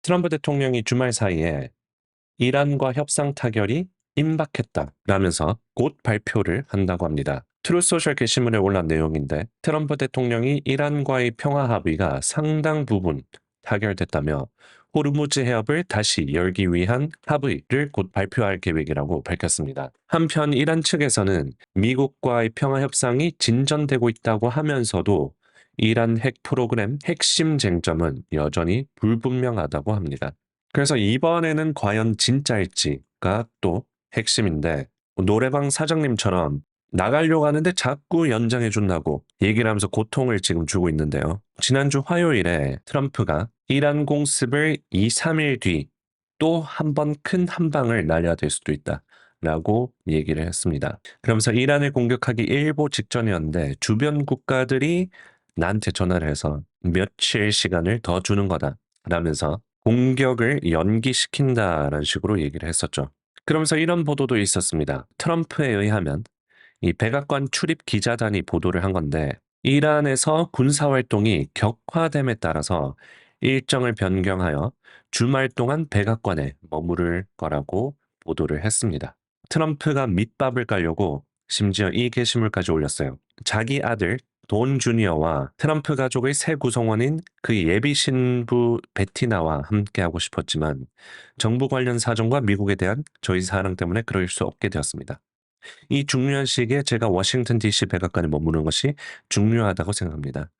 트럼프 대통령이 주말 사이에 이란과 협상 타결이 임박했다라면서 곧 발표를 한다고 합니다. 트루소셜 게시물에 올란 내용인데 트럼프 대통령이 이란과의 평화 합의가 상당 부분 타결됐다며 호르무즈 해협을 다시 열기 위한 합의를 곧 발표할 계획이라고 밝혔습니다. 한편 이란 측에서는 미국과의 평화 협상이 진전되고 있다고 하면서도 이란 핵 프로그램 핵심 쟁점은 여전히 불분명하다고 합니다. 그래서 이번에는 과연 진짜일지가 또 핵심인데 노래방 사장님처럼 나가려고 하는데 자꾸 연장해 준다고 얘기를 하면서 고통을 지금 주고 있는데요. 지난주 화요일에 트럼프가 이란 공습을 2, 3일 뒤 또 한 번 큰 한방을 날려야 될 수도 있다. 라고 얘기를 했습니다. 그러면서 이란을 공격하기 일보 직전이었는데 주변 국가들이 나한테 전화를 해서 며칠 시간을 더 주는 거다. 라면서 공격을 연기시킨다라는 식으로 얘기를 했었죠. 그러면서 이런 보도도 있었습니다. 트럼프에 의하면 이 백악관 출입 기자단이 보도를 한 건데 이란에서 군사활동이 격화됨에 따라서 일정을 변경하여 주말 동안 백악관에 머무를 거라고 보도를 했습니다. 트럼프가 밑밥을 깔려고 심지어 이 게시물까지 올렸어요. 자기 아들 돈 주니어와 트럼프 가족의 새 구성원인 그 예비 신부 베티나와 함께하고 싶었지만 정부 관련 사정과 미국에 대한 저희 사랑 때문에 그럴 수 없게 되었습니다. 이 중요한 시기에 제가 워싱턴 DC 백악관에 머무는 것이 중요하다고 생각합니다.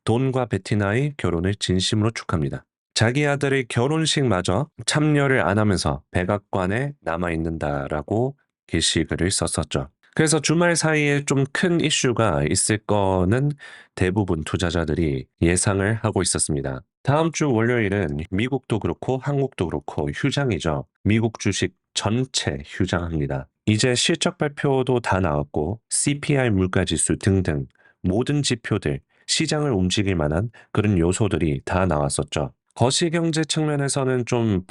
돈과 베티나의 결혼을 진심으로 축하합니다. 자기 아들의 결혼식마저 참여를 안 하면서 백악관에 남아있는다라고 게시글을 썼었죠. 그래서 주말 사이에 좀 큰 이슈가 있을 거는 대부분 투자자들이 예상을 하고 있었습니다. 다음 주 월요일은 미국도 그렇고 한국도 그렇고 휴장이죠. 미국 주식 전체 휴장합니다. 이제 실적 발표도 다 나왔고 CPI 물가지수 등등 모든 지표들, 시장을 움직일 만한 그런 요소들이 다 나왔었죠. 거시경제 측면에서는 좀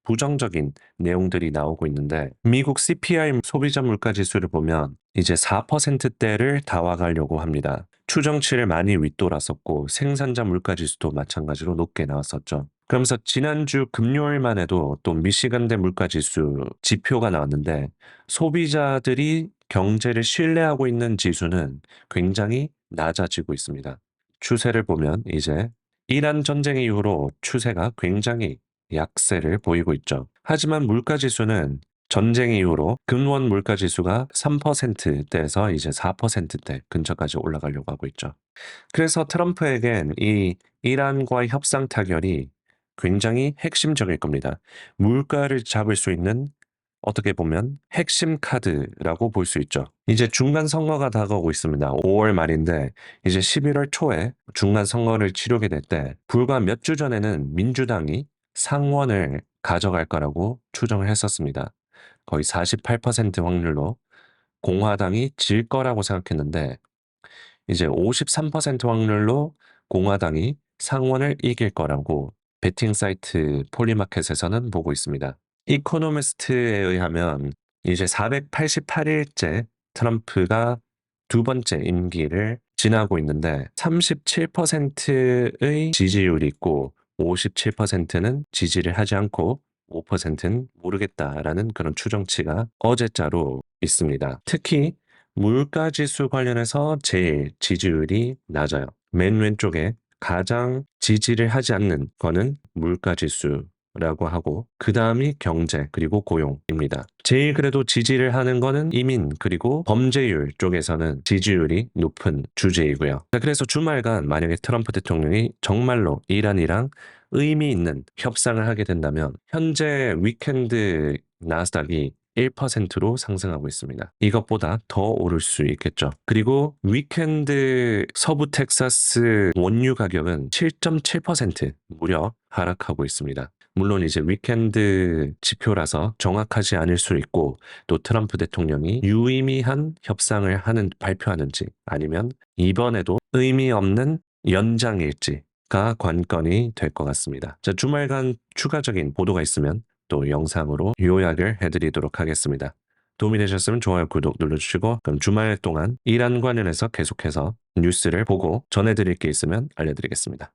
부정적인 내용들이 나오고 있는데 미국 CPI 소비자 물가 지수를 보면 이제 4%대를 다 와가려고 합니다. 추정치를 많이 윗돌았었고 생산자 물가 지수도 마찬가지로 높게 나왔었죠. 그러면서 지난주 금요일만 해도 또 미시간대 물가 지수 지표가 나왔는데 소비자들이 경제를 신뢰하고 있는 지수는 굉장히 낮아지고 있습니다. 추세를 보면 이제 이란 전쟁 이후로 추세가 굉장히 약세를 보이고 있죠. 하지만 물가 지수는 전쟁 이후로 근원 물가 지수가 3%대에서 이제 4%대 근처까지 올라가려고 하고 있죠. 그래서 트럼프에겐 이 이란과의 협상 타결이 굉장히 핵심적일 겁니다. 물가를 잡을 수 있는 어떻게 보면 핵심 카드라고 볼 수 있죠. 이제 중간 선거가 다가오고 있습니다. 5월 말인데 이제 11월 초에 중간 선거를 치르게 될 때 불과 몇 주 전에는 민주당이 상원을 가져갈 거라고 추정을 했었습니다. 거의 48% 확률로 공화당이 질 거라고 생각했는데 이제 53% 확률로 공화당이 상원을 이길 거라고 베팅 사이트 폴리마켓에서는 보고 있습니다. 이코노미스트에 의하면 이제 488일째 트럼프가 두 번째 임기를 지나고 있는데 37%의 지지율이 있고 57%는 지지를 하지 않고 5%는 모르겠다라는 그런 추정치가 어제자로 있습니다. 특히 물가 지수 관련해서 제일 지지율이 낮아요. 맨 왼쪽에 가장 지지를 하지 않는 거는 물가 지수라고 하고 그 다음이 경제 그리고 고용입니다. 제일 그래도 지지를 하는 거는 이민 그리고 범죄율 쪽에서는 지지율이 높은 주제이고요. 그래서 주말간 만약에 트럼프 대통령이 정말로 이란이랑 의미 있는 협상을 하게 된다면 현재 위켄드 나스닥이 1%로 상승하고 있습니다. 이것보다 더 오를 수 있겠죠. 그리고 위켄드 서부 텍사스 원유 가격은 7.7% 무려 하락하고 있습니다. 물론 이제 위켄드 지표라서 정확하지 않을 수 있고 또 트럼프 대통령이 유의미한 협상을 발표하는지 아니면 이번에도 의미 없는 연장일지가 관건이 될 것 같습니다. 자, 주말간 추가적인 보도가 있으면 또 영상으로 요약을 해드리도록 하겠습니다. 도움이 되셨으면 좋아요, 구독 눌러주시고 그럼 주말 동안 이란 관련해서 계속해서 뉴스를 보고 전해드릴 게 있으면 알려드리겠습니다.